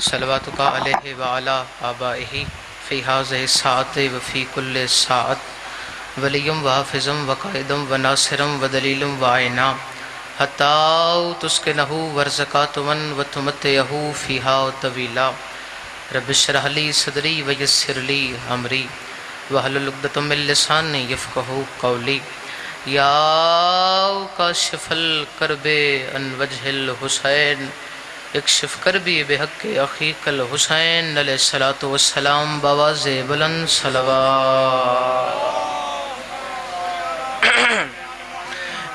صلواتک علیہ وعلی آبائہ فی ہذہ الساعۃ وفی کل ساعۃ ولیم وحافظم وقائدم وناصرم ودلیلم وعینا حتی تسکنہ ورزقاتمن وتمتعہ فیہا طویلا رب اشرح لی صدری ویسر لی امری واحلل عقدۃ من لسانی یفقہوا قولی یا کاشف الکرب عن وجہ الحسین اکشف کربی بحق اخیک الحسین علیہ الصلوۃ والسلام بآواز بلند صلوات۔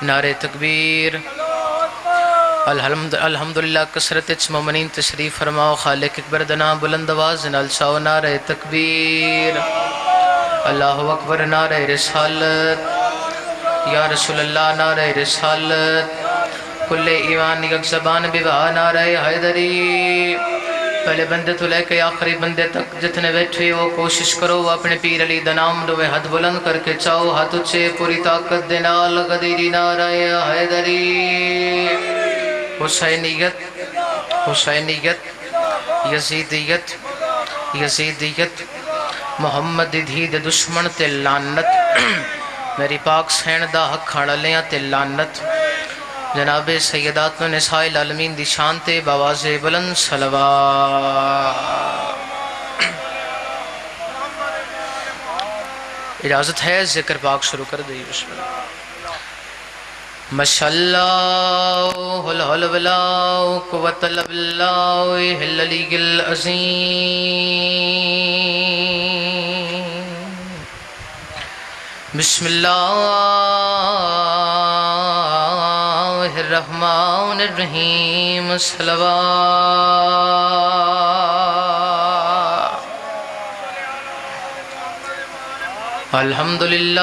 نعرہ تکبیر، الحمدللہ کثرت اچ مومنین تشریف فرماؤ، خالق اکبر دنا بلند آواز نال چاؤ نعرہ تکبیر، اللہ اکبر، نعرہ رسالت، یا رسول اللہ نعرہ رسالت، کل ایمان یک زبان بوا نعرہ حیدری۔ پہلے بندے تو لے کے آخری بندے تک جتنے بیٹھے ہو کوشش کرو اپنے پیر علی دا نام لو، ہاتھ بلند کر کے چاہو، ہاتھ اچھے پوری طاقت دے نال غدیری نعرہ حیدری۔ حسینیت، حسینیت، یزیدیت، یزیدیت، محمد دی دے دشمن تے لعنت، میری پاک سین دا حق کھاڑا لیاں تے لعنت، جناب سیدات و نساء العالمین دی شان تے بآواز بلند صلوات۔ اجازت ہے ذکر پاک شروع کر دیں، بسم اللہ۔ ماشاءاللہ لا حول ولا قوۃ الا باللہ العلی العظیم۔ بسم اللہ الرحمن الرحیم، صلوات۔ الحمدللہ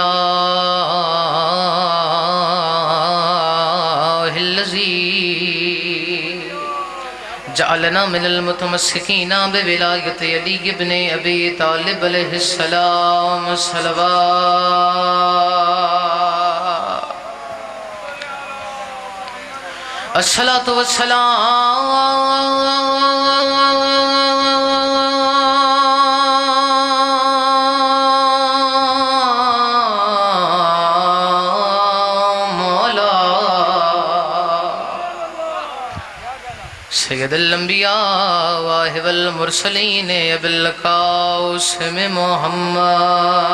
الذی جعلنا من المتمسکین بولایت علی ابن ابی طالب علیہ السلام، صلوات۔ الصلاۃ والسلام سید الانبیاء واحب المرسلین ابی القاسم محمد۔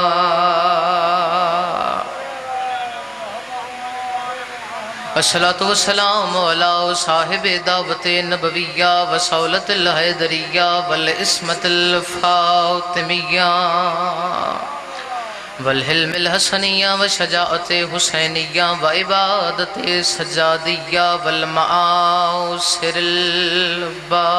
الصلاۃ والسلام علی صاحب دعوت نبویہ وصولت الحیدریہ والعصمت الفاطمیہ والحلم الحسنیہ وشجاعت حسینیہ وعبادت سجادیہ والمعاصر الباقریہ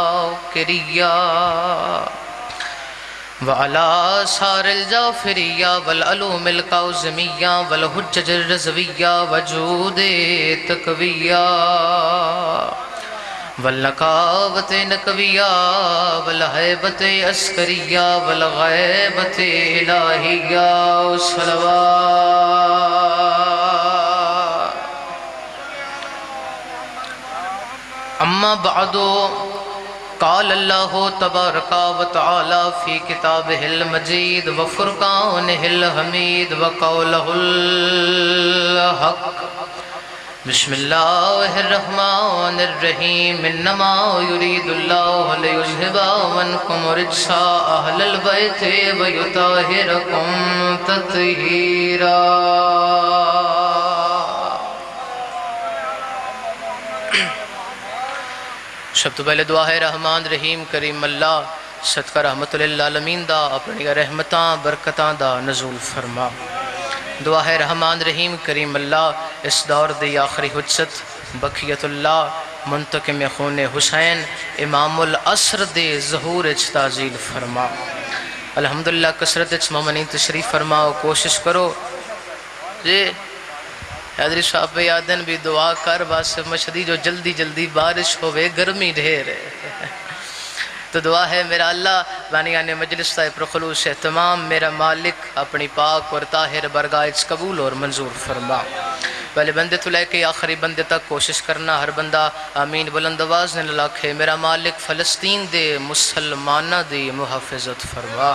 وعلى آثار الجعفریہ والعلوم القاظمیہ والحجج الرضویہ وجود تقویہ والنقاوت نقویہ والحیبت عسکریہ والغیبت الہیہ، صلوات۔ اما بعد، قال اللہ تبارک و تعالی فی کتابہ المجید وفرقانہ الحمید وقولہ الحق۔ بسم اللہ الرحمن الرحیم، انما یرید اللہ لیذھب عنکم الرجس اہل البیت ویطہرکم تطہیرا۔ سب تو پہلے دعا ہے رحمان رحیم کریم اللہ صدقہ رحمت للعالمین دا اپنی رحمتاں برکتاں دا نزول فرما۔ دعا ہے رحمان رحیم کریم اللہ اس دور دی آخری حجت بقیت اللہ منتقم خون حسین امام العصر دے ظہور اچ تعزیل فرما۔ الحمدللہ کثرت اچ مومنین تشریف فرماؤ، کوشش کرو جی حیدری صاحب پہ یادن بھی دعا کر بس مشہدی جو جلدی جلدی بارش ہوئے، گرمی ڈھیر ہے، تو دعا ہے میرا اللہ بانیان مجلس تا پرخلوص اہتمام میرا مالک اپنی پاک اور طاہر برگاہ قبول اور منظور فرما۔ پہلے بندے تو لے کے آخری بندے تک کوشش کرنا ہر بندہ آمین بلند آواز نے لکھے میرا مالک فلسطین دے مسلمانہ دی محافظت فرما،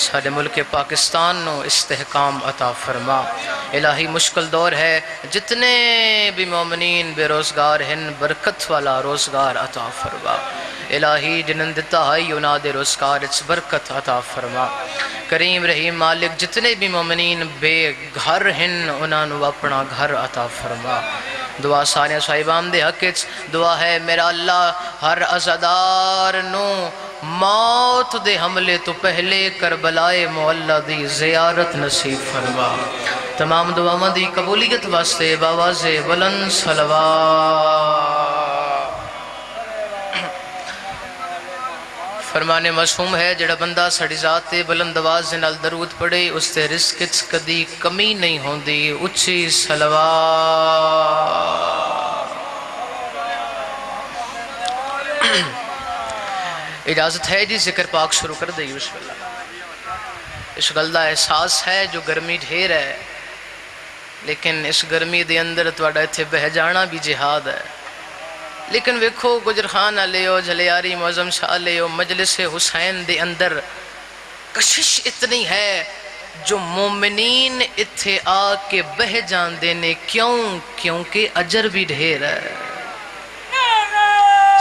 سارے ملک پاکستان نو استحکام عطا فرما۔ الہی مشکل دور ہے، جتنے بھی مومنین بے روزگار ہیں برکت والا روزگار عطا فرما۔ الہی جنن دتا ہے انہاں دے روزگار اچ برکت عطا فرما۔ کریم رحیم مالک جتنے بھی مومنین بے گھر ہیں انہاں نو اپنا گھر عطا فرما۔ دعا سارے صاحبان دے حق اچ دعا ہے میرا اللہ ہر عزادار نو موت دے حملے تو پہلے کربلائے معلیٰ دی زیارت نصیب فرما۔ تمام دعاواں دی قبولیت واسطے باواز بلند صلوات۔ فرمان معصوم ہے جڑا بندہ سڑی ذات بلند آواز نال درود پڑھے اس تے رزق وچ کدی کمی نہیں ہوندی، اچھی صلوات۔ اجازت ہے جی ذکر پاک شروع کر دئی بسم اللہ۔ اس گل دا احساس ہے جو گرمی ڈھیر ہے، لیکن اس گرمی دے اندر تواڈا ایتھے بہ جانا بھی جہاد ہے۔ لیکن ویکھو گجر خان علیہ جھلیاری معظم شاہ علیہ مجلس حسین دے اندر کشش اتنی ہے جو مومنین اتھے آ کے بہ جان دینے، کیونکہ اجر بھی ڈھیر ہے۔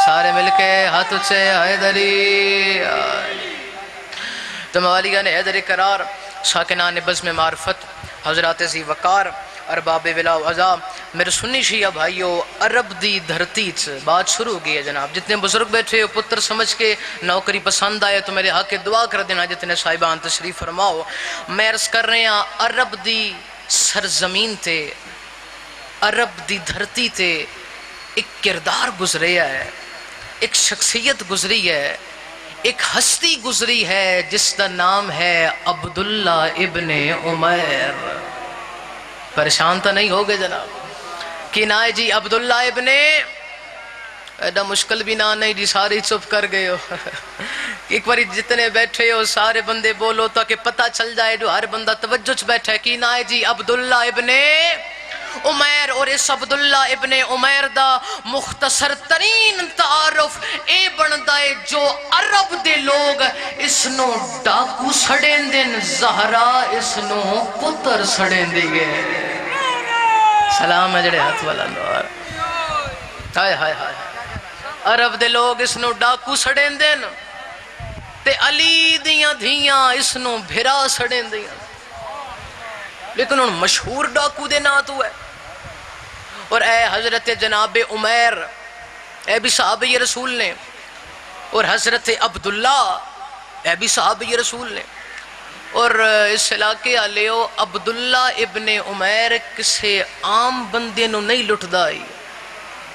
سارے مل کے ہاتھ اچھے حیدری تموالیہ نے حیدری قرار ساکنان بزم معرفت حضرات ذی وقار ارباب ولا و عزا میرے سنی شیعہ بھائیو عرب دی دھرتی بات شروع ہو گئی ہے جناب۔ جتنے بزرگ بیٹھے ہو پتر سمجھ کے نوکری پسند آئے تو میرے حق کے دعا کر دینا، جتنے صاحبان تشریف فرماؤ۔ میں عرض کر رہے ہیں عرب دی سرزمین تے عرب دی دھرتی تے ایک کردار گزرے ہے، ایک شخصیت گزری ہے، ایک ہستی گزری ہے جس کا نام ہے عبداللہ ابن عمیر۔ پریشان تو نہیں ہوگے جناب کہ نائے جی عبداللہ ابن ایڈا مشکل بھی نہ نہیں جی، ساری چپ کر گئے ہو۔ ایک باری جتنے بیٹھے ہو سارے بندے بولو تاکہ پتہ چل جائے جو ہر بندہ توجہ چ بیٹھا ہے کہ نائے جی عبداللہ ابن عمیر۔ اور اس عبداللہ ابن عمیر دا مختصر ترین تعارف اے بندا ہے جو عرب دے لوگ اس نو ڈاکو سڑیں دن، زہرا اس نو پتر سڑیں دیگے۔ سلام ہے جڑے ہاتھ والا نوار۔ ہائے ہائے ہائے عرب دے لوگ اس نو ڈاکو سڑیں دن تے علی دیاں دھیاں اس نو بھرا سڑیں دیاں، لیکن ان مشہور ڈاکو دے نا تو ہے۔ اور اے حضرت جناب عمیر اے بھی صحابی رسول نے، اور حضرت عبداللہ اے بھی صحابی رسول نے، اور اس علاقے آلیو عبداللہ ابن عمیر کسے عام بندے نو نہیں لٹ دائی،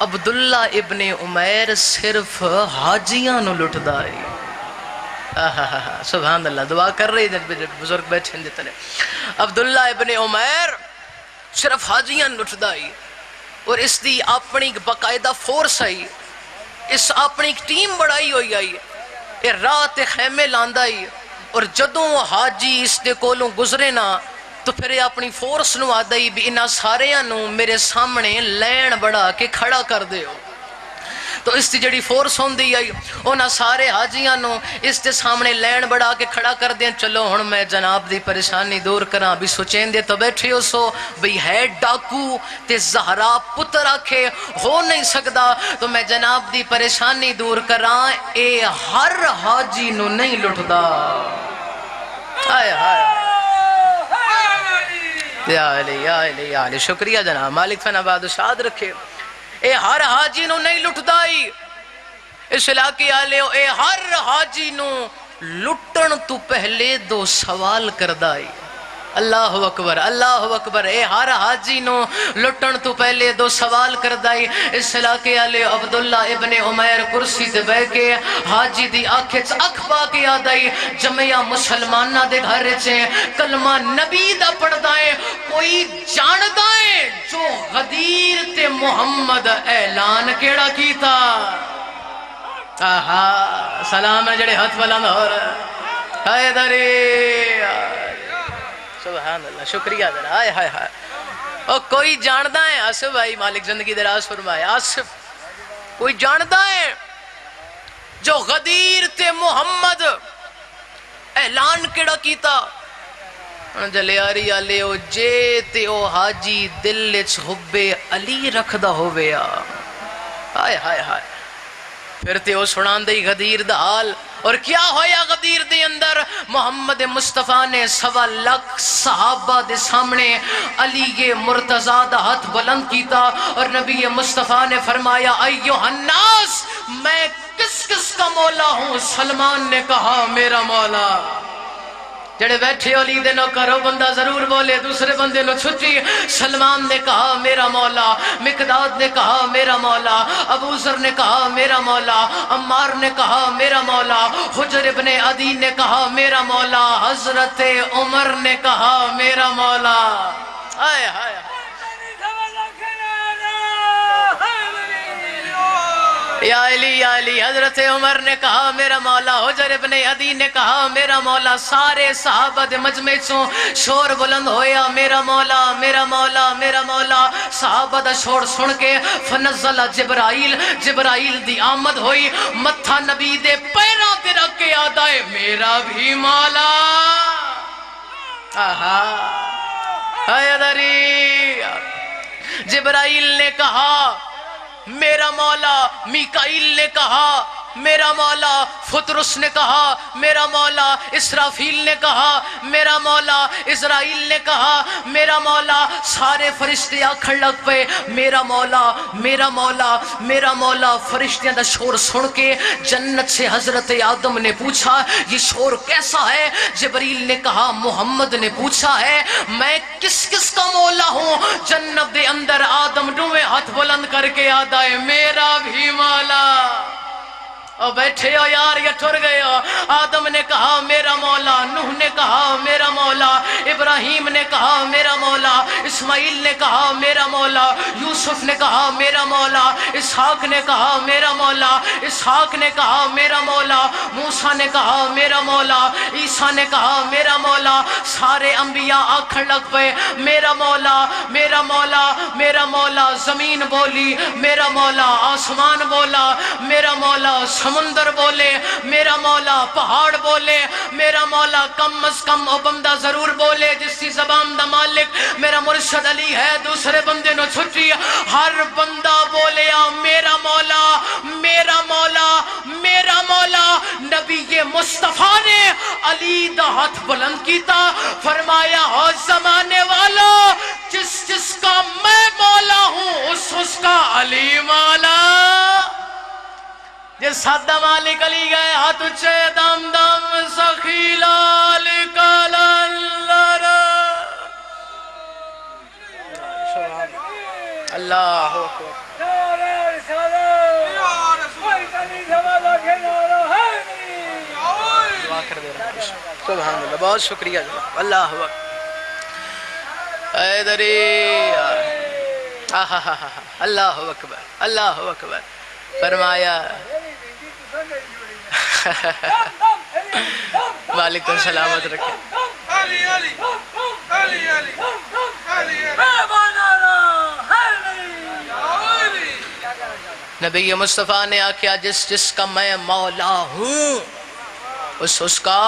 عبداللہ ابن عمیر صرف حاجیاں نو لٹ دائی۔ سبحان اللہ، دعا کر رہی جب بزرگ بیٹھیں جتنے۔ عبداللہ ابن عمیر صرف حاجیاں لٹ دائی، اور اس دی اپنی باقاعدہ فورس آئی، اس اپنی ٹیم بڑھائی ہوئی آئی، یہ رات خیمے لاندائی، اور جدوں حاجی اس دے کولوں گزرے نا تو پھر یہ اپنی فورس نو آدائی بھی انہاں ساریاں نو میرے سامنے لین بڑھا کے کھڑا کر دے ہو۔ تو اس دی جڑی فورس ہوندی آئی انہاں سارے حاجیاں نو اس دے سامنے لین بڑھا کے کھڑا کر دیں۔ چلو ہن میں جناب دی پریشانی دور کراں، بھی سوچیں دے تو بیٹھے ہو سو بھئی ہے ڈاکو تے زہرا پتر آکھے ہو نہیں سکدا، تو میں جناب دی پریشانی دور کراں، اے ہر حاجی نو نہیں لٹدا۔ آئے آئے یا علی یا علی یا علی، شکریہ جناب، مالک فن آباد و شاد رکھے۔ اے ہر حاجی نو نہیں لٹ دائی، اس علاقے آلے اے ہر حاجی نو لٹن تو پہلے دو سوال کر دائی۔ اللہ اکبر اللہ اکبر، اے ہر حاجی نو لٹن تو پہلے دو سوال کر دائی۔ اس علاقے آلے عبداللہ ابن عمیر کرسی دے بے کے حاجی دی آنکھیں اکھ پا کے آدائی، جمعیہ مسلمانہ دے گھر چیں کلمہ نبی دا پڑھ دائیں، کوئی جان دائیں جو غدیر تے محمد اعلان کیڑا کیتا۔ آہا سلام ہے جڑے ہاتھ والا نور حیدری، سبحان اللہ، شکریہ ذرا، آئے ہائے ہائے اور کوئی جاندا ہے آصف بھائی مالک زندگی دراز فرمائے، آصف کوئی جاندا ہے جو غدیر تے محمد اعلان کیڑا کیتا جلیاری آلے او جے تے او حاجی دل اچ حب علی رکھدا ہوویا ہائے ہائے ہائے پھر تے او سنان دئی غدیر دا حال اور کیا ہویا غدیر دے اندر محمد مصطفیٰ نے 1.25 لاکھ صحابہ دے سامنے علی مرتضیٰ دا ہاتھ بلند کیتا اور نبی مصطفیٰ نے فرمایا ایوہ الناس میں کس کس کا مولا ہوں؟ سلمان نے کہا میرا مولا۔ جڑے بیٹھے علی دے نو کرو بندہ ضرور بولے دوسرے بندے نو چھٹی۔ سلمان نے کہا میرا مولا، مقداد نے کہا میرا مولا، ابو ذر نے کہا میرا مولا، عمار نے کہا میرا مولا، حجر ابن عدی نے کہا میرا مولا، حضرت عمر نے کہا میرا مولا۔ آئے آئے یا علی حضرت عمر نے کہا میرا مولا، حجر ابن عدی نے کہا میرا مولا، سارے صحابہ دے مجمع چوں شور بلند ہویا میرا مولا میرا مولا میرا مولا۔ صحابہ دا شور سن کے فنزل جبرائیل دی آمد ہوئی، متھا نبی دے پیروں تے رکھ کے یاد آئے میرا بھی مولا۔ آہا حیدری جبرائیل نے کہا میرا مولا، میکائیل نے کہا میرا مولا، فطرس نے کہا میرا مولا، اسرافیل نے کہا میرا مولا، اسرائیل نے کہا میرا مولا۔ سارے فرشتے آکھن لگ پے میرا مولا میرا مولا میرا مولا۔ فرشتیاں دا شور سن کے جنت سے حضرت آدم نے پوچھا یہ شور کیسا ہے؟ جبریل نے کہا محمد نے پوچھا ہے میں کس کس کا مولا ہوں؟ جنت دے اندر آدم ڈوے ہاتھ بلند کر کے یاد آئے میرا بھی مولا۔ اور بیٹھے ہو یار یہ ٹھر گئے ہو۔ آدم نے کہا میرا مولا، نوح نے کہا میرا مولا، ابراہیم نے کہا میرا مولا، اسماعیل نے کہا میرا مولا، یوسف نے کہا میرا مولا، اسحاق نے کہا میرا مولا، اسحاق نے کہا میرا مولا، موسیٰ نے کہا میرا مولا، عیسیٰ نے کہا میرا مولا۔ سارے انبیاء آکھن لگ پے میرا مولا میرا مولا میرا مولا۔ زمین بولی میرا مولا، آسمان بولا میرا مولا، سمندر بولے میرا مولا، پہاڑ بولے میرا مولا۔ کم از کم او بندہ ضرور بولے جس کی زبان دا مالک میرا مرشد علی ہے، دوسرے بندے نو چھٹی۔ ہر بندہ بولے میرا مولا میرا مولا میرا مولا۔ نبی مصطفیٰ نے علی دا ہاتھ بلند کیتا، فرمایا ہو زمانے والا جس جس کا میں مولا ہوں اس کا علی مولا۔ جس سادہ مالک علی گئے ہاتھ اچھے دم دم سخیلا لکل اللہ اللہ اکبر۔ سبحان اللہ، بہت شکریہ جناب، اللہ اکبر۔ ایدری اللہ اکبر اللہ اکبر۔ فرمایا مالک کو سلامت رکھے۔ نبی مصطفیٰ نے آکھیا جس جس کا میں مولا ہوں اس کا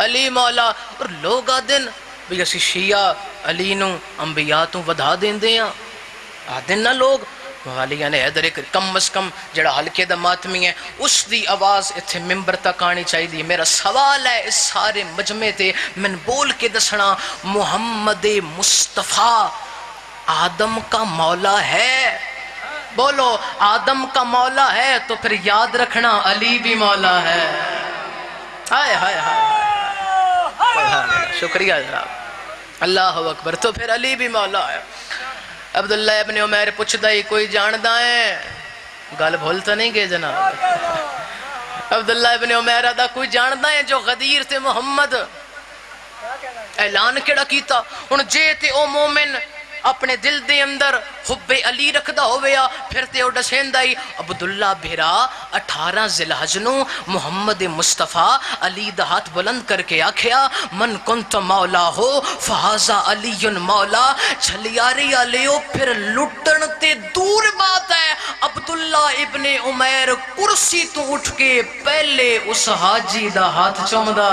علی مولا۔ اور لوگ آدن بھی اسی شیعہ علی نو انبیاء تو ودھا دین دیاں آدن نہ لوگ والیاں نے حیدر کم از کم جڑا حلقے دا ماتمی ہے اس دی آواز اتھے ممبر تک آنی چاہی دی۔ میرا سوال ہے اس سارے مجمع تے من بول کے دسنا محمد مصطفیٰ آدم کا مولا ہے؟ بولو آدم کا مولا ہے تو پھر یاد رکھنا علی بھی مولا ہے۔ ہائے ہائے ہائے، شکریہ جناب، اللہ اکبر۔ تو پھر علی بھی مولا ہے۔ عبداللہ ابن عمیر پوچھتا ہی کوئی جاندہ ہے؟ گل بھولتا نہیں گئے جناب۔ عبداللہ ابن عمیر دا کوئی جاندہ ہے جو غدیر تے محمد اعلان کیڑا کیتا؟ ان جے تے او مومن اپنے دل دے اندر حب علی رکھدا ہویا پھر تے او دسیندا ہی عبداللہ بھیرا 18 ذی الحج نو محمد مصطفیٰ علی دا ہاتھ بلند کر کے آکھیا من کنت مولا ہو فہذا علی مولا چھلیاری علیو پھر لٹن تے دور بات ہے عبداللہ ابن عمیر کرسی تو اٹھ کے پہلے اس حاجی دا ہاتھ چمدا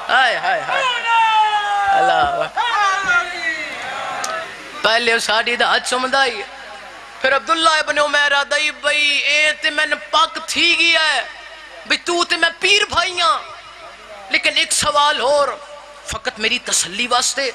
ہائے ہائے ہائے اللہ پہلے اس حاجی دا ہاتھ چمدا ہی پھر عبداللہ ابن عمیر آدائی بھئی اے تے میں پاک تھی گیا ہے بھئی تو تے میں پیر بھائیاں لیکن ایک سوال اور فقط میری تسلی واسطے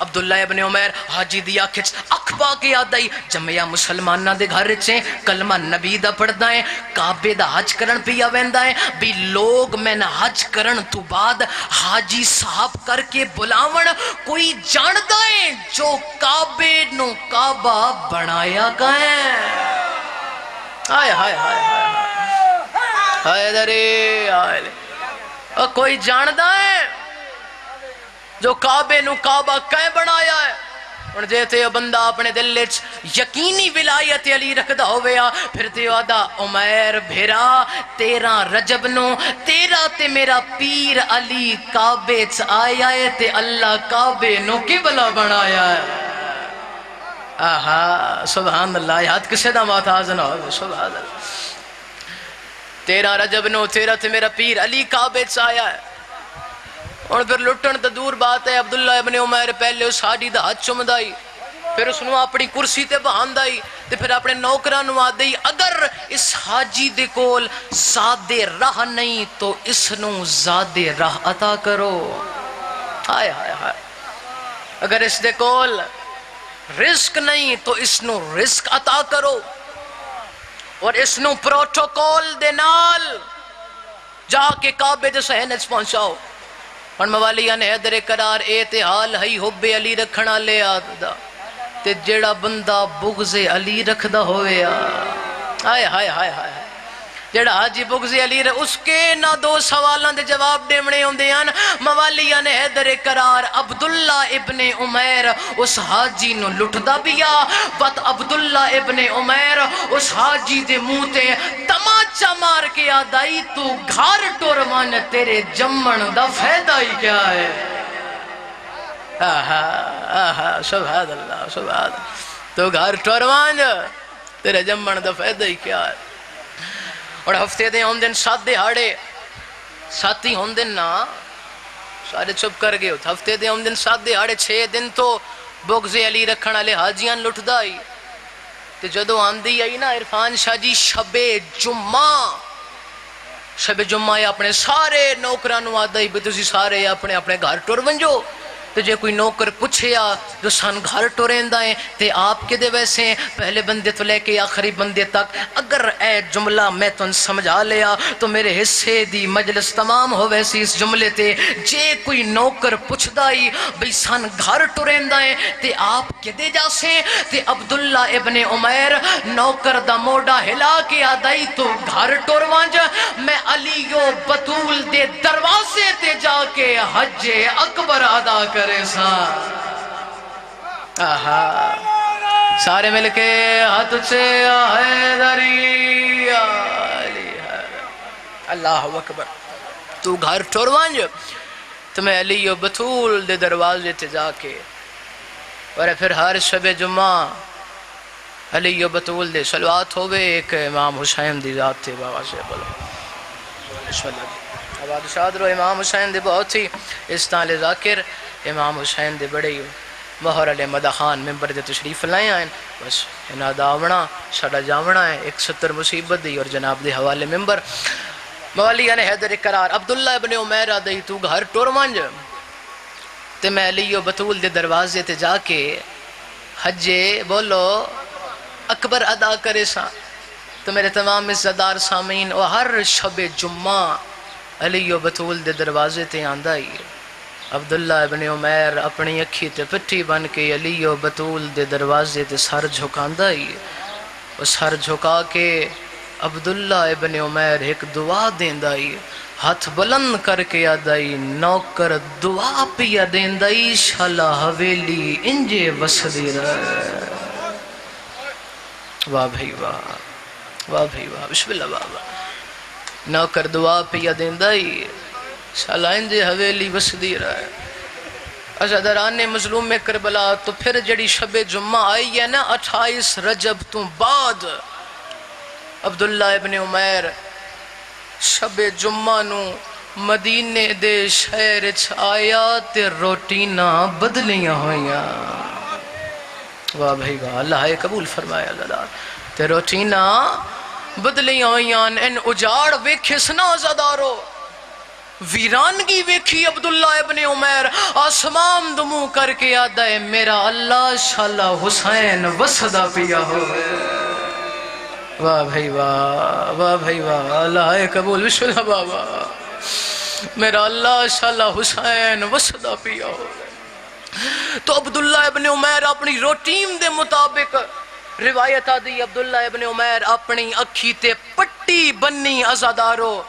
عبداللہ ابن عمیر حاجی دیا کھچ اکبا کے آدائی جمعہ مسلمانہ دے گھر رچیں کلمہ نبی دا پڑھدا ہے کعبے دا حج کرن پیا ویندا ہے بھی لوگ میں نہ حج کرن تو بعد حاجی صاحب کر کے بلاون کوئی جاندہ ہے جو کعبے نو کعبہ بنایا گئے ہائے ہائے ہائے ہائے درے ہائے کوئی جاندہ ہے جو کعبے نو کعبہ کہیں بنایا ہے اور جیتے بندہ اپنے دل لچ یقینی ولایت علی رکھدا ہویا پھر تے آدھا عمیر بھیرا 13 رجب نو تیرا تے میرا پیر علی کعبے چ آیا ہے تے اللہ کعبے نو قبلہ بنایا ہے آہا سبحان اللہ یاد کسے دا ماتازن ہو سبحان اللہ 13 رجب نو تیرا تے میرا پیر علی کعبے چ آیا ہے اور پھر لٹن تا دور بات ہے عبداللہ ابن عمیر پہلے اس حاجی دا ہاتھ چمدائی پھر اس نو اپنی کرسی تے بہاندائی تے پھر اپنے نوکران نو آدائی اگر اس حاجی دے کول زادے راہ نہیں تو اس نو زادے راہ عطا کرو ہائے ہائے ہائے اگر اس دے کول رزق نہیں تو اس نو رزق عطا کرو اور اس نو پروٹوکول دے نال جا کے کعبے دے سہنچ پہنچاؤ اور موالیان حیدر قرار اعتحال ہی حب علی رکھنا لے آدھا تے جیڑا بندہ بغض علی رکھدا ہوئے آئے ہائے ہائے ہائے جیڑا حاجی بغض علی اس کے نہ دو سوالان دے جواب دیمنے ہوں دیان موالیان حیدر قرار عبداللہ ابن عمیر اس حاجی نو لٹدا بیا بات عبداللہ ابن عمیر اس حاجی دے موتے تماچا مار کے آدائی تو گھار ٹورمان تیرے جمن دا فیدہ ہی کیا ہے آہا آہا سبحان اللہ سبحان اللہ تو گھار ٹورمان تیرے جمن دا فیدہ ہی کیا ہے اور ہفتے دے ہون دن 7 دہاڑے ساتھی ہون دن نا سارے چپ کر گئے ہفتے دے ہون دن 7 دہاڑے 6 دن تو بغض علی رکھنا لے حاجیان لٹ دائی تے جدو آندی آئی نا عرفان شاہ جی شب جمعہ اپنے سارے نوکرانو آدائی بھی تسی سارے اپنے اپنے گھر ٹور بنجو تو جے کوئی نوکر پوچھیا جو سن گھر ٹورین دائیں تے آپ کے دے ویسے ہیں پہلے بندے تو لے کے آخری بندے تک اگر اے جملہ میں تو سمجھا لیا تو میرے حصے دی مجلس تمام ہو ویسی اس جملے تے جے کوئی نوکر پوچھ دائی بھئی سن گھر ٹورین دائیں تے آپ کے دے جاسیں تے عبداللہ ابن عمیر نوکر دا موڑا ہلا کے آدائی تو گھر ٹور وانج میں علی و بطول دے دروازے تے جا کے حج اکبر ادا کرے آہا سارے مل کے ہاتھ سے حیدری اللہ اکبر تو گھر ٹوروانج تو میں علی و بطول دے دروازے تے جا کے اور پھر ہر شب جمعہ علی و بطول دے صلوات ہوئے ایک امام حسین دی ذات تھے بابا سے بولو آباد شاد رو امام حسین دے بہت ہی اس تالے ذاکر امام حسین دے بڑے مہر علی مدہ خان ممبر دے تشریف لائے آئیں بس انہا داونا ساڑا جامنا ہے 170 مصیبت دی اور جناب دے حوالے ممبر مولیان حیدر قرار عبداللہ ابن عمیر آدھائی تو گھر ٹور مانج تے میں علی و بطول دے دروازے تے جا کے حج بولو اکبر ادا کرے سا تو میرے تمام عزتدار سامعین اور ہر شب جمعہ علی و بطول دے دروازے تے آندائی عبداللہ ابن عمیر اپنی اکھی تے پٹھی بن کے علی و بطول دے دروازے تے سر جھکاندائی وہ سر جھکا کے عبداللہ ابن عمیر ایک دعا دیندائی ہاتھ بلند کر کے آدائی نوکر دعا پیا دیندائی شالا حویلی انجے وسدی رہے واہ بھائی واہ واہ بھائی واہ بسم اللہ بابا نوکر دعا پیا دیندائی شالا انجے حویلی وسدی رہے عزاداران مظلوم میں کربلا تو پھر جڑی شب جمعہ آئی ہے نا 28 رجب تو بعد عبداللہ ابن عمیر شب جمعہ نو مدینے دے شہر آیا تے روٹینا بدلیاں ہویاں واہ بھائی واہ اللہ قبول فرمایا اللہ تے روٹینا بدلیاں ہویاں ان اجاڑ ویکھے سنا عزادارو ویرانگی ویکھی عبداللہ ابن عمیر آسمان دمو کر کے آدھا ہے میرا اللہ شالا حسین وسدہ پیا ہو واہ بھائی واہ واہ بھائی واہ اللہ قبول بسم اللہ بابا میرا اللہ شالا حسین وسدہ پیا ہو تو عبداللہ ابن عمیر اپنی روٹین دے مطابق روایت آدھی عبداللہ ابن عمیر اپنی اکھی تے پٹی بنی عزادارو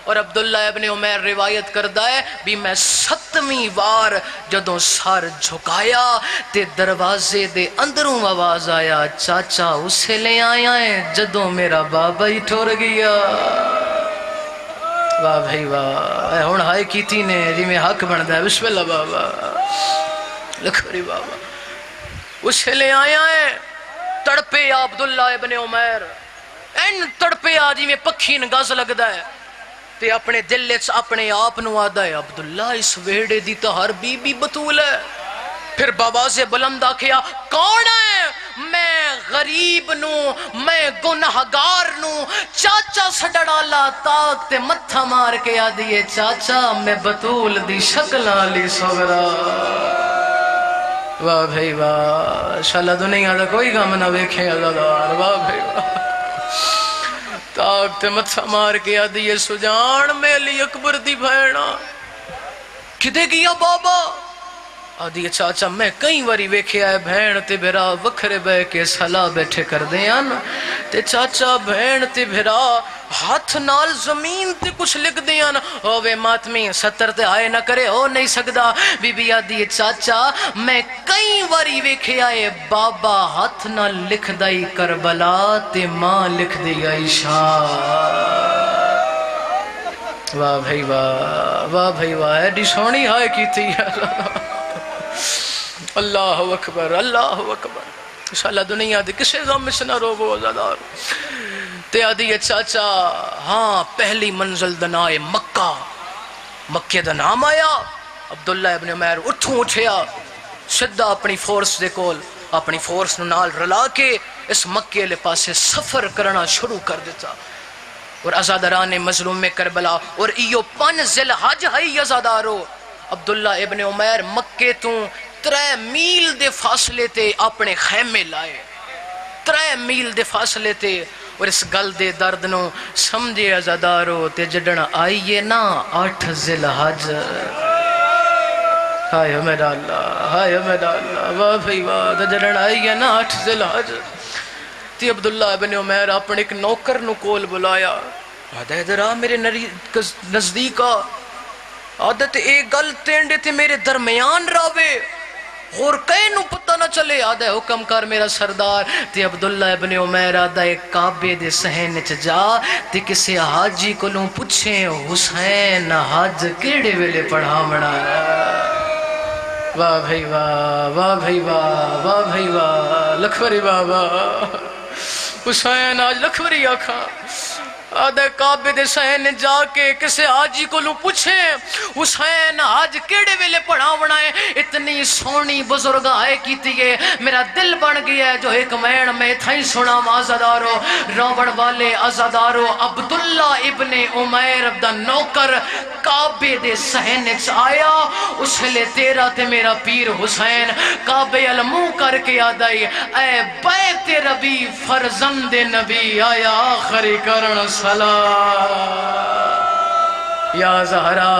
اور عبداللہ ابن عمیر روایت کردہ ہے بھی میں 7ویں وار جدوں سار جھکایا تے دروازے دے اندروں آواز آیا چاچا اسے لے آیا ہے جدوں میرا بابا ہی ٹھور گیا واہ بھائی واہ ہون ہائے کیتی نے جی میں حق بندہ ہے بسم اللہ بابا لکھوری بابا اسے لے آیا ہے تڑپے عبداللہ ابن عمیر این تڑپے آجی میں پکھی نگاز لگدا ہے تے اپنے دلچ اپنے آپ نو آدھا ہے عبداللہ اس ویڑے دی تو ہر بی بی بطول ہے پھر بابا سے بلند آکھیا کون ہے میں غریب نو میں گناہگار نو چاچا سڑڑا لا تاک تے متھا مار کے آدھیے چاچا میں بطول دی شکل آلی صغرا واہ بھائی واہ شالا دنیا دا کوئی غم نہ ویکھے اللہ دار واہ بھائی واہ تاک تے متھا مار کے آدھیے سجان میں علی اکبر دی بھیڑا کدے گیا بابا آدھیے چاچا میں کئی واری ویکھے آئے بھین تے بھیرا وکھرے بے کے سلا بیٹھے کر دیاں تے چاچا بھین تے بھیرا ہاتھ نال زمین تے کچھ لکھ دیاں اوے ماتمی 70 تے آئے نہ کرے ہو نہیں سکدا بی بی آدھیے چاچا میں کئی واری ویکھے آئے بابا ہاتھ نال لکھ دائی کربلا تے ماں لکھ دی عائشہ واہ بھائی واہ واہ بھائی واہ ایڈی سونی ہائے کی تھی اللہ اکبر اللہ اکبر انشاءاللہ دنیا دے کسے غم سے نہ روو زادار تے آدھی چاچا ہاں پہلی منزل دنائے مکہ مکہ دا نام آیا عبداللہ ابن عمیر اٹھوں اٹھیا سدھا اپنی فورس دے کول اپنی فورس نال رلا کے اس مکے لے پاسے سفر کرنا شروع کر دیتا اور ازادران مظلوم میں کربلا اور ایو 5 ذی الحج ہے ازادارو عبداللہ ابن عمیر مکے تو 3 میل دے فاصلے تے اپنے خیمے لائے 3 میل دے فاصلے تے اور اس گل دے درد نو سمجھے عزادارو تے جڑنا آئیے نا 8 ذی الحج ہائے میرا اللہ ہائے میرا اللہ واہ بھائی واہ تے جڑنا آئیے نا 8 ذی الحج تے عبداللہ ابن عمیر اپنے ایک نوکر نو کول بلایا آدھا ادھرا میرے نزدیک عادت ایک گل تینڈے تے میرے درمیان راوے اور کئی نو پتہ نہ چلے آدھا حکم کر میرا سردار تے عبداللہ ابن عمیر آدھا ایک کعبے دے صحن چ جا تے کسے حاجی کو لوں پوچھیں حسین حج کیڑے ویلے پڑھاونا واہ بھائی واہ واہ بھائی واہ واہ بھائی واہ لکھوری بابا حسین آج لکھوری آکھا آدھے کعبے دے صحن جا کے کسے حاجی کو لوں پوچھے حسین آج کیڑے ویلے پڑھاونا ہے اتنی سونی بزرگ آئے کیتی ہے میرا دل بن گیا ہے جو ایک مین میں تھائی سنا آزادارو روڑ والے آزادارو عبداللہ ابن عمیر دا نوکر کعبے دے صحن آیا اس لئے تیرا تے میرا پیر حسین کعبے المو کر کے آدھائی اے بیت ربی فرزند نبی آیا آخری کرن یا زہرا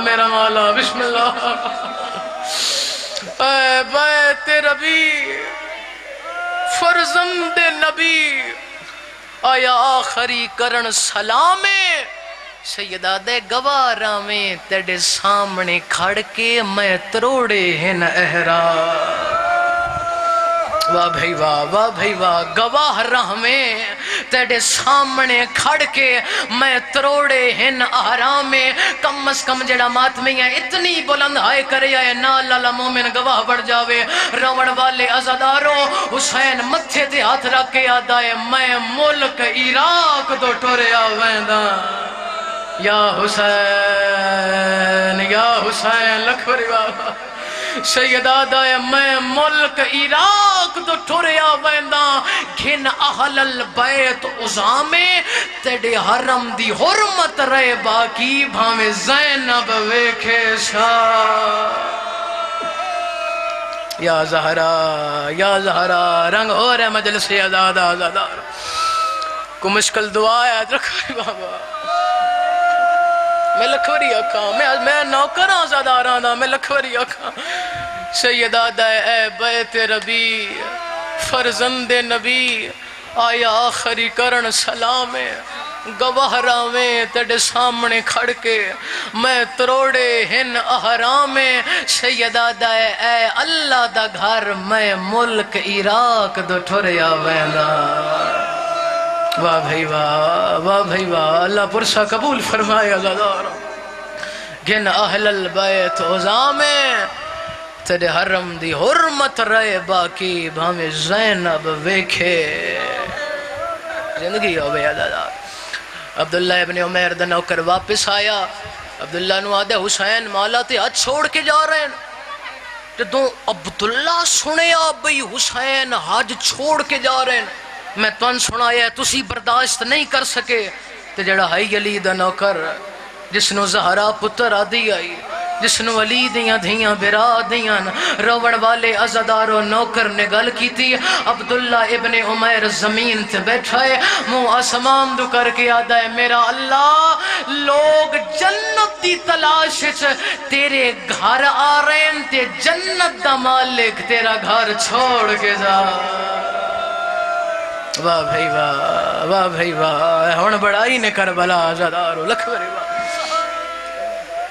میرا مولا بسم اللہ اے بیت ربی فرزند نبی آیا آخری کرن سلامے سیدہ دے گوارا میں تیرے سامنے کھڑ کے میں تروڑے ہن احرام واہ بھائی واہ واہ بھائی واہ گواہ راہ میں تیرے سامنے کھڑ کے میں تروڑے ہن احرام میں کم از کم جڑا ماتمی ہے اتنی بلند ہائے کرے آئے نال لالا مومن گواہ بڑھ جاوے روڑ والے عزاداروں حسین متھے تے ہاتھ رکھ کے یاد آئے میں ملک عراق تو ٹورے آویندہ یا حسین لکھوری بابا سیدہ دائے میں ملک عراق تو ٹھریا ویندہ گھن اہل البیت عظامے تیڑے حرم دی حرمت رہے باقی بھامے زینب ویکھے شاہ یا زہرا رنگ ہو رہے مجلس آزادار کو مشکل دعا ہے رکھوئی بابا میں لکھوری اکھاں میں نوکر آزاداراں دا میں لکھوری اکھاں سیدہ دائے اے بیت ربی فرزند نبی آیا آخری کرن سلامے گواہ راویں تیرے سامنے کھڑ کے میں تروڑے ہن احرامیں سیدہ دائے اے اللہ دا گھر میں ملک عراق دو ٹھریا ویندہ واہ بھائی واہ اللہ پرسہ قبول فرمائے عزاداروں گن اہل البیت عظامیں تیرے حرم دی حرمت رہے باقی بھامے زینب ویکھے زندگی ہو بے عزادار عبداللہ ابن عمیر دا نوکر واپس آیا عبداللہ نو آدھے حسین مولا تے ہاتھ چھوڑ کے جا رہے ہیں جدوں عبداللہ سنیا بھئی حسین حج چھوڑ کے جا رہے ہیں میں تون سنایا تسی برداشت نہیں کر سکے تے جڑا ہائی علی دا نوکر جس نو زہرا پتر آدھی آئی جس نو علی دیاں دھیاں برا دیاں روڑ والے عزادارو نوکر نے گل کی تھی عبداللہ ابن عمیر زمین تے بیٹھائے منہ آسمان دو کر کے آدھا ہے میرا اللہ لوگ جنت دی تلاش تیرے گھر آ رہے ہیں تے جنت دا مالک تیرا گھر چھوڑ کے جا واہ بھائی واہ ہون بڑائی نے کربلا آزادارو لکھ بری واہ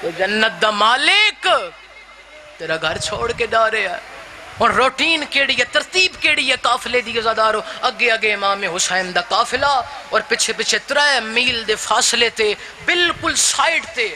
تو جنت دا مالک تیرا گھر چھوڑ کے ڈارے ہے اور روٹین کیڑی ہے ترتیب کیڑی ہے قافلے دی عزادارو اگے اگے امام حسین دا قافلہ اور پچھے پچھے 3 میل دے فاصلے تے بالکل سائیڈ تے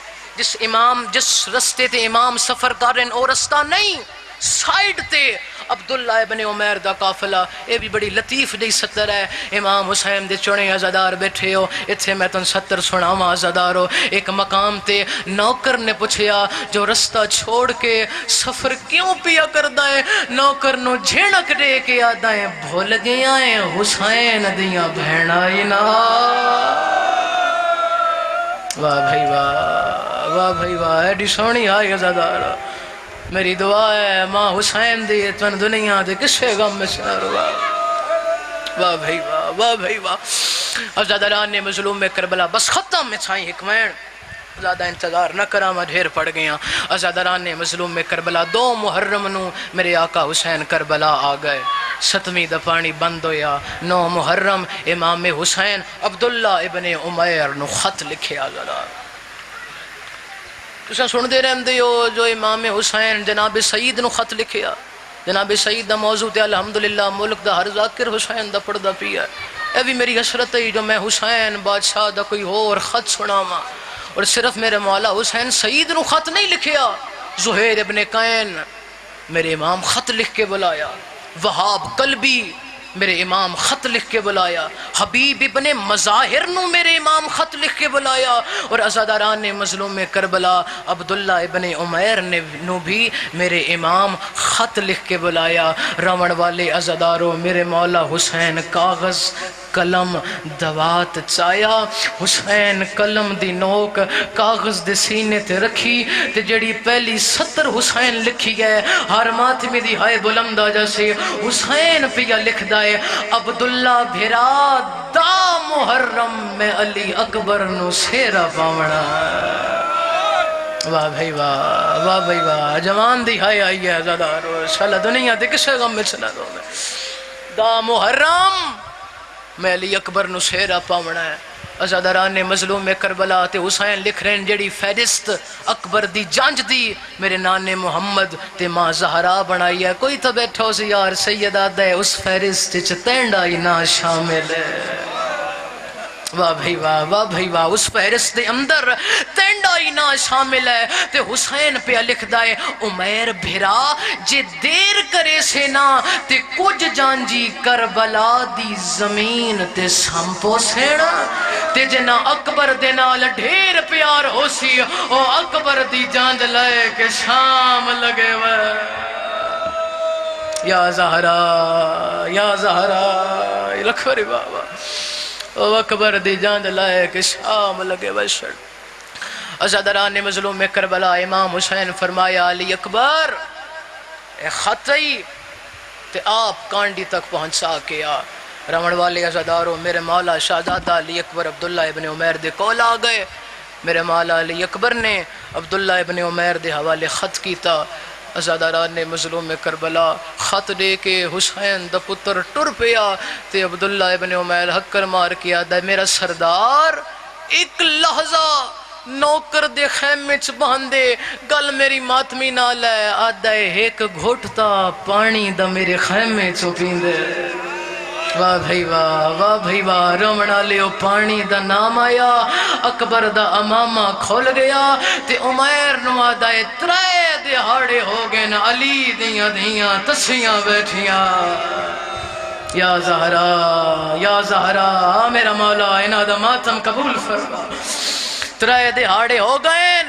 جس رستے تے امام سفر کر رہے ہیں اور رستہ نہیں سائیڈ تے عبداللہ ابن عمیر دا قافلہ اے بھی بڑی لطیف دی 70 ہے امام حسین دے چونے عزادار بیٹھے ہو اتھے میں تن 70 سناما عزادارو ایک مقام تے نوکر نے پوچھیا جو رستہ چھوڑ کے سفر کیوں پیا کردہ ہے نوکر نو جھینک دے کے آدھا ہے بھول گیا ہے حسین دیاں بھینائی نا واہ بھائی واہ ایڈی سونی آئی عزادارو میری دعا ہے ماں حسین دی تن دنیا دے کسے غم میں سنارو واہ بھائی واہ عزاداران نے مظلوم میں کربلا بس ختم میں چھائیں حکمین زیادہ انتظار نہ کرا میں ڈھیر پڑ گیا عزاداران نے مظلوم میں کربلا 2 محرم نو میرے آقا حسین کربلا آ گئے 7ویں دا پانی بند ہویا 9 محرم امام حسین عبداللہ ابن عمیر نو خط لکھے عزادار تسا سن دے رہن دے ہو جو امام حسین جناب سعید نو خط لکھیا جناب سعید دا موضوع تے الحمدللہ ملک دا ہر ذاکر حسین دا پڑھ دا پیا اے بھی میری حسرت ہے جو میں حسین بادشاہ دا کوئی اور خط سناما اور صرف میرے مولا حسین سعید نو خط نہیں لکھیا زہیر ابن قین میرے امام خط لکھ کے بلایا وہاب قلبی میرے امام خط لکھ کے بلایا حبیب ابن مظاہر نو میرے امام خط لکھ کے بلایا اور عزاداران مظلوم کربلا عبداللہ ابن عمیر نو بھی میرے امام خط لکھ کے بلایا روڑ والے عزاداروں میرے مولا حسین کاغذ قلم دوات چایا حسین قلم دی نوک کاغذ دے سینے تے رکھی تے جڑی پہلی 70 حسین لکھی گئے ہر ماتمی دی ہائے بلند آجا سے حسین پیا لکھ دائے عبداللہ بھیرا دا محرم میں علی اکبر نو سیرا پاوڑا واہ بھائی واہ جوان دی ہائے آئی ہے زدارو شالا دنیا دے کسے غم میں چلا دو میں دا محرم میں علی اکبر نو شیرا پاونا ہے ازاداران مظلوم کربلا تے حسین لکھ رہے ہیں جڑی فہرست اکبر دی جانج دی میرے نانے محمد تے ماں زہرا بنائی ہے کوئی تو بیٹھا ہو سی یار سیدہ دے اس فہرست چ تینڈا ہی نہ شامل ہے واہ بھائی واہ واہ بھائی واہ اس فہرست دے اندر تینڈا ہی نہ شامل ہے تے حسین پہ لکھ دائے عمیر بھرا جے دیر کرے سے نا تے کچھ جانجی کربلا دی زمین تے سمپو سینا تے جنا اکبر دے نال ڈھیر پیار ہو سی او اکبر دی جانج لائے کہ شام لگے وہ یا زہرا رکھو ری بابا او اکبر دی جانج لائے کہ شام لگے بشر ازادران مظلوم کربلا امام حسین فرمایا علی اکبر اے خطی تے آپ کانڈی تک پہنچا کے آ رمن والے ازاداروں میرے مولا شہزادہ علی اکبر عبداللہ ابن عمیر دے کول آ گئے میرے مولا علی اکبر نے عبداللہ ابن عمیر دے حوالے خط کیتا ازاداران مظلوم کربلا خط دے کے حسین دا پتر ٹر پیا تے عبداللہ ابن عمیر حکر مار کیا دا میرا سردار ایک لحظہ نوکر دے خیمے چ باندے گل میری ماتمی نال ہے آدھا ایک گھوٹتا پانی دا میرے خیمے چ پیندے واہ بھائی واہ رمنا لیو پانی دا نام آیا اکبر دا امامہ کھول گیا تے عمیر نوا دائے ترائے دہاڑے ہو گئے نا علی دیاں تسیاں بیٹھیاں یا زہرا میرا مولا اینا دا ماتم قبول فرما ترائے دہاڑے ہو گئے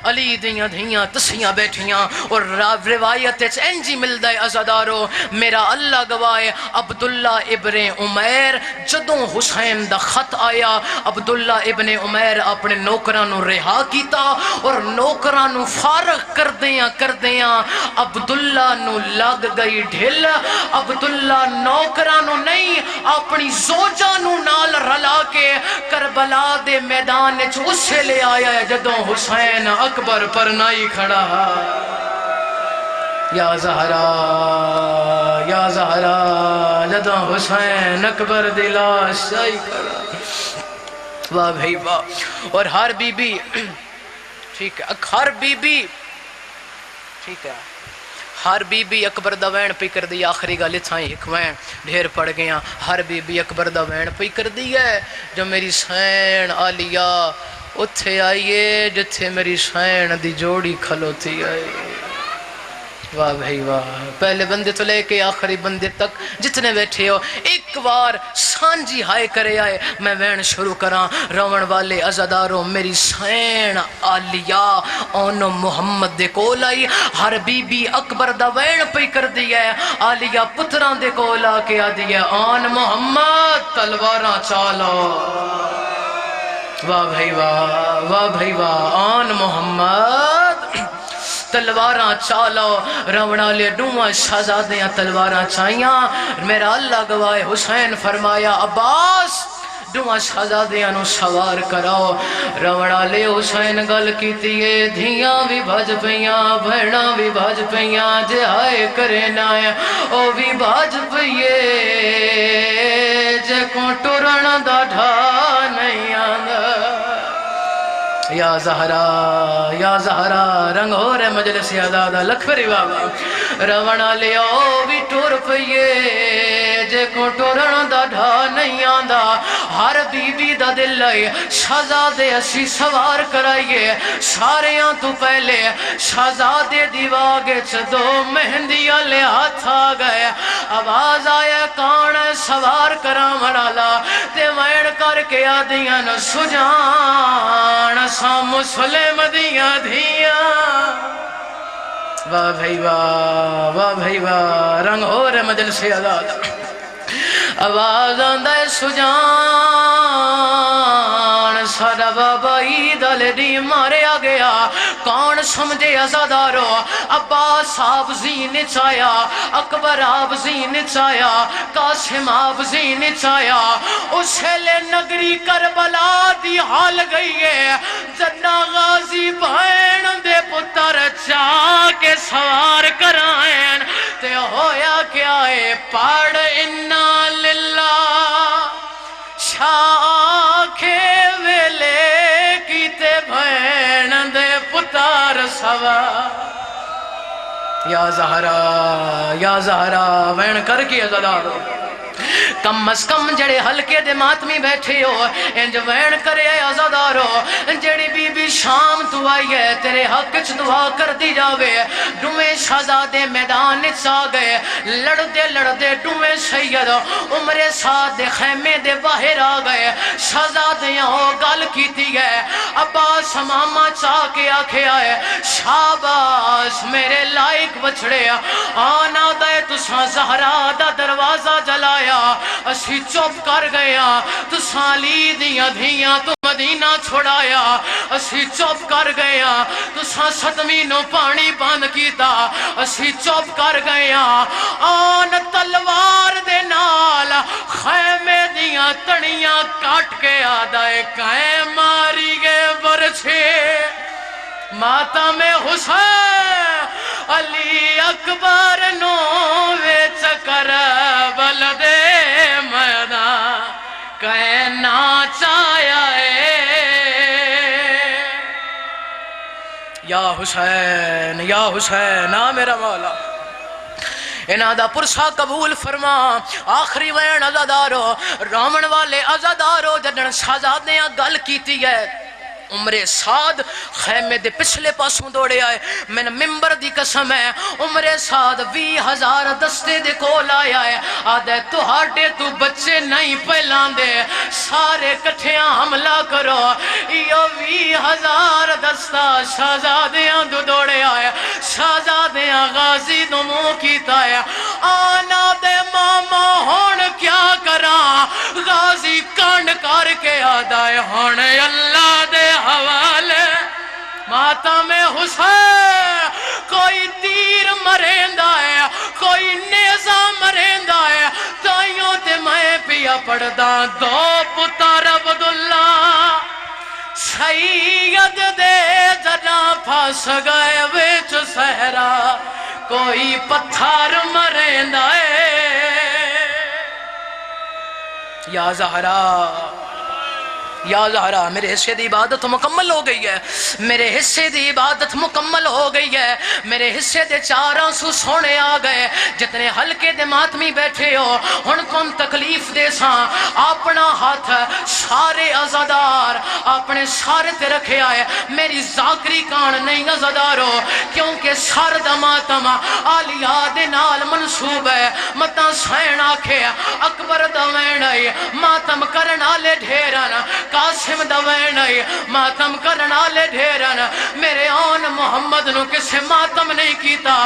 علی دیاں تسیاں بیٹھیاں اور روایت انجی مل دائے ازادارو میرا اللہ گوائے عبداللہ ابن عمیر جدوں حسین دا خط آیا عبداللہ ابن عمیر اپنے نوکرانو رہا کیتا اور نوکرانو فارغ کر دیاں عبداللہ نو لگ گئی ڈھل عبداللہ نوکرانو نہیں اپنی زوجانو نال رلا کے کربلا دے میدان اسے لے آیا ہے جدوں حسین اکبر پر نائی کھڑا یا زہرا جدوں حسین اکبر دلا شائی کھڑا واہ بھائی واہ اور ہر بی بی ٹھیک ہے ہر بی بی اکبر دا وین پی کر دی آخری گا لتھائیں ایک وین ڈھیر پڑ گیا ہر بی بی اکبر دا وین پی کر دی ہے جو میری سین آلیا اتھے آئیے جتھے میری سین دی جوڑی کھلوتی آئی واہ بھائی واہ پہلے بندے تو لے کے آخری بندے تک جتنے بیٹھے ہو ایک بار سانجی ہائے کرے آئے میں وین شروع کراں روان والے ازاداروں میری سین آلیا اون محمد دے کول آئی ہر بی بی اکبر دا وین پہ کر دیا ہے آلیا پتران دے کول آ کے آ دیا ہے اون محمد تلواراں چالو واہ بھائی واہ آن محمد تلواراں چالو رونا لے ڈوما شہزادیاں تلواراں چاہیاں میرا اللہ گواہ حسین فرمایا عباس ڈوما شہزادیاں نو سوار کراؤ رونا لے حسین گل کیتی ہے دھیاں بھی بھج پیاں بھیڑا بھی بھج پیاں جے ہائے کرے نائے او بھی بھج پیے جے کو ٹرن دا ڈھا نہیں آنگا یا زہرا رنگ ہو رہے مجلس یادادہ لکھوری بابا رونا لے او بھی ٹور پئیے جے کو ٹورن دا ڈھا نہیں آندہ ہر بی بی دا دل لائے شہزادے اسی سوار کرائیے ساریاں تو پہلے شہزادے دیواغے چدو مہندیاں لے ہاتھ آ گئے آواز آیا کان سوار کرام ڈالا تے وین کر کے آدیاں نہ سجان سا مسلم دیاں دھیاں واہ بھائی واہ رنگ ہو رہے مجلس آزاد آواز آندہ سجان سارا بابا عید علی مارے آ گیا کون سمجھے ازادارو عباس آپ زین چایا اکبر آپ زین چایا قاسم آپ زین چایا اسے لے نگری کربلا دی حال گئی ہے جنہ غازی بہن دے پتر چاہ کے سوار کرائیں تے ہویا کیا ہے پاڑ انا للہ شاکھے ویلے کیتے بھین دے پتار سوا یا زہرا وین کر کی ازادارو کم از کم جڑے حلقے دے ماتمی بیٹھے ہو انج وین کرے ازادارو جڑی بی بی شام تو آئی ہے تیرے حق چ دعا کر دی جاوے ڈویں شہزادے میدان چا گئے لڑدے ڈویں سید عمر سعد دے خیمے دے باہر آ گئے شہزادیاں ہو گل کیتی ہے عباس ماما چاہ کے آکھے آئے شاباش میرے لائق بچڑے آنا دے تساں زہرا دا دروازہ جلایا اسی چپ کر گیا تساں علی دیاں دھیاں تو مدینہ چھوڑایا اسی چپ کر گیا تساں ستمینوں پانی بند کیتا اسی چپ کر گیا آن تلوار دے نال خیمے دیاں تڑیاں کاٹ کے آدھائے کائیں ماری گئے برچے ماتم حسین علی اکبر نو ویچ کر بلدے میدان کہیں ناچایا یا حسین میرا مولا انہاں دا پرسا قبول فرما آخری وین ازادارو رامن والے ازادارو جدن شہزادیاں گل کیتی ہے عمر سعد خیمے دے پچھلے پاسوں دوڑے آئے میں نے ممبر دی قسم ہے عمر سعد 20,000 دستے دے کول آیا ہے آدھے تو ہاٹے تو بچے نہیں پہلان دے سارے کٹھیاں حملہ کرو یہ 20,000 دستہ شہزادیاں دو دوڑے آئے شہزادیاں غازی دو منہ کیتا ہے آنا دے ماما ہون کیا کرا غازی کانڈ کر کے آدھائے ہون اللہ دے حوالے ماتم حسین کوئی تیر مریندا ہے کوئی نیزہ مریندا ہے تائیوں تے میں پیا پڑھدا دو پتر عبداللہ سید دے جنا پھاس گئے وچ صحرا کوئی پتھر مریندا ہے یا زہرا میرے حصے دی عبادت مکمل ہو گئی ہے میرے حصے دی عبادت مکمل ہو گئی ہے میرے حصے دے 4 آنسو سونے آ گئے جتنے حلقے دے ماتمی بیٹھے ہو ہن کون تکلیف دے ساں اپنا ہاتھ سارے ازادار اپنے سارے تے رکھے آئے میری ذاکری کان نہیں ازادارو کیونکہ سار دا ماتم آلیہ دے نال منصوب ہے متا سین آکھے اکبر دا وین آئی ماتم کرنا لے ڈھیرن قاسم دوین آئی ماتم کرنا لے ڈھیرن میرے آن محمد نو کسے ماتم نہیں کیتا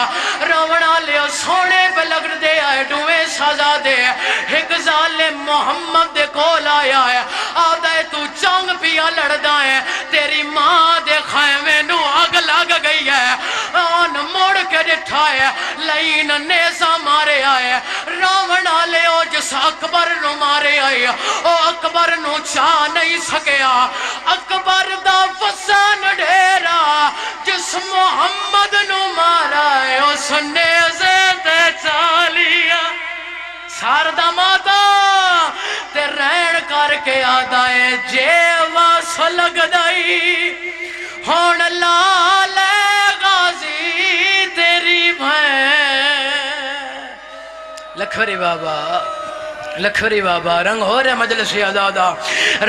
رونا لے سونے پہ لگ دے آئے ڈویں شہزادے ایک ظالم محمد دے کول آیا ہے آدھے تو چنگ پیا لڑدا ہے تیری ماں دے خیمے نو آگ لگ گئی ہے آن موڑ کے ڈٹھا ہے لین نیزہ مارے آئے رونا لے او جس اکبر نو مارے آئے او اکبر نو چاہ نہیں سکیا اکبر دا فسان ڈھیرا جس محمد نو مارا ہے اس نیزے تے چالیا ساردہ ماتا تے رین کر کے آدھائے جیواس لگ دائی ہون لال غازی تیری بھین لکھوری بابا رنگ ہو رہے مجلس ازادہ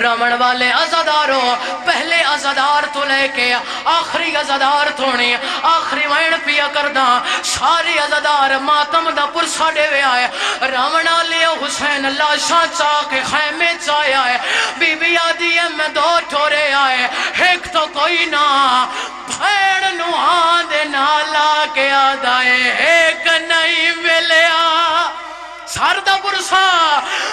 رمن والے ازاداروں پہلے ازادار تو لے کے آخری ازادار تھوڑی آخری وین پیا کردہ ساری ازادار ماتم دا پرسا دے وے آئے رمن والے حسین اللہ شاہ چاہ کے خیمے چاہے آئے بی بی آدھی میں 2 ٹھورے آئے ایک تو کوئی نہ بھیڑ نو آدھے نالا کے آدھائے ایک نہیں ملیا ساردہ پرسا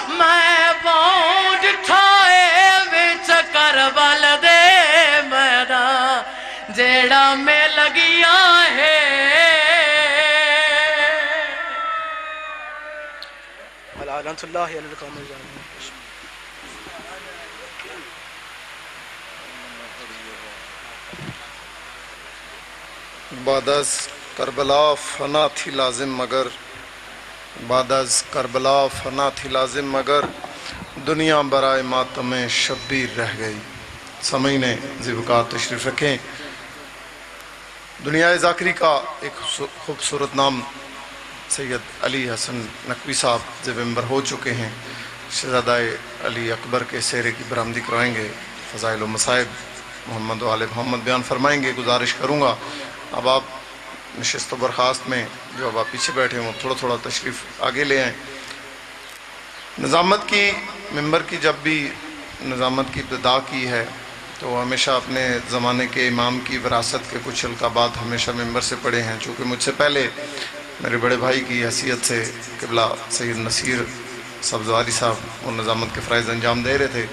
میں پاؤں جٹھائے وچ کربل دے میدان جیڑا میں لگیا ہے لعنت اللہ علی القوم الظالمین بعد از کربلا فنا تھی لازم مگر بعد از کربلا فنا تھی لازم مگر دنیا برائے ماتم شبیر رہ گئی. سامعین ذوالفقار تشریف رکھیں. دنیا ذاکری کا ایک خوبصورت نام سید علی حسن نقوی صاحب جب ممبر ہو چکے ہیں. شہزادہ علی اکبر کے سیرے کی برآمدی کروائیں گے. فضائل و مصائب محمد و آل محمد بیان فرمائیں گے. گزارش کروں گا اب آپ نشست و برخاست میں جو اب آپ پیچھے بیٹھے ہوں تھوڑا تھوڑا تشریف آگے لے آئیں. نظامت کی ممبر کی جب بھی نظامت کی ابتدا کی ہے تو ہمیشہ اپنے زمانے کے امام کی وراثت کے کچھ القابات ہمیشہ ممبر سے پڑھے ہیں. چونکہ مجھ سے پہلے میرے بڑے بھائی کی حیثیت سے قبلہ سید نصیر سبزواری صاحب وہ نظامت کے فرائض انجام دے رہے تھے.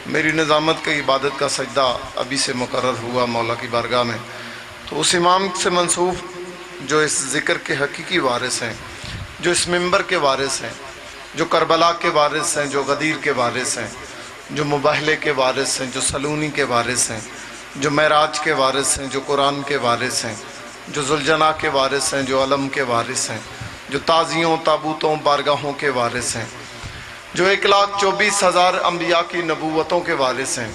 میری نظامت کی عبادت کا سجدہ ابھی سے مقرر ہوا مولا کی بارگاہ میں. تو اس امام سے منسوب جو اس ذکر کے حقیقی وارث ہیں، جو اس ممبر کے وارث ہیں، جو کربلا کے وارث ہیں، جو غدیر کے وارث ہیں، جو مباہلے کے وارث ہیں، جو سلونی کے وارث ہیں، جو معراج کے وارث ہیں، جو قرآن کے وارث ہیں، جو ذوالجناح کے وارث ہیں، جو علم کے وارث ہیں، جو تازیوں تابوتوں بارگاہوں کے وارث ہیں، جو 1,24,000 انبیاء کی نبوتوں کے وارث ہیں،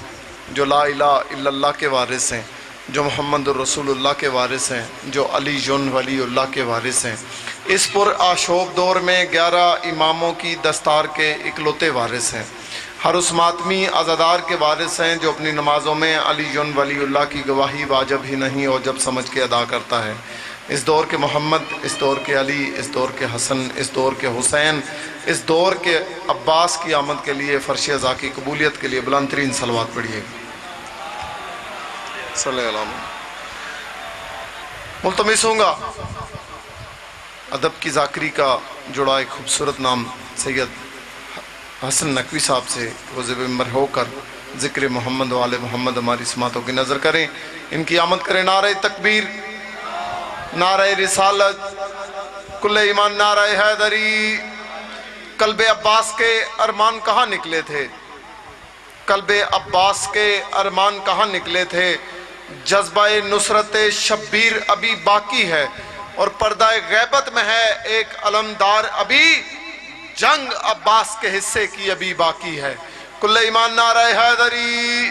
جو لا الہ الا اللہ کے وارث ہیں، جو محمد الرسول اللہ کے وارث ہیں، جو علی جن ولی اللہ کے وارث ہیں. اس پر آشوب دور میں 11 اماموں کی دستار کے اکلوتے وارث ہیں. ہر اس ماتمی عزادار کے وارث ہیں جو اپنی نمازوں میں علی جن ولی اللہ کی گواہی واجب ہی نہیں اور جب سمجھ کے ادا کرتا ہے. اس دور کے محمد، اس دور کے علی، اس دور کے حسن، اس دور کے حسین، اس دور کے عباس کی آمد کے لیے فرش ازا کی قبولیت کے لیے بلند ترین صلوات پڑھیے. صلی اللہ علیہ وسلم. ملتمس ہوں گا ادب کی ذاکری کا جڑا ایک خوبصورت نام سید حسن نقوی صاحب سے وہ زب ممبر ہو کر ذکر محمد و آل محمد ہماری سماعتوں کی نظر کریں. ان کی آمد کریں. نعرہ تکبیر، نعرہ رسالت، کل ایمان، نعرہ حیدری. قلب عباس کے ارمان کہاں نکلے تھے؟ قلب عباس کے ارمان کہاں نکلے تھے؟ جذبہ نصرت شبیر ابھی باقی ہے اور پردہ غیبت میں ہے ایک علمدار ابھی. جنگ عباس کے حصے کی ابھی باقی ہے. کل ایمان، نعرہ حیدری.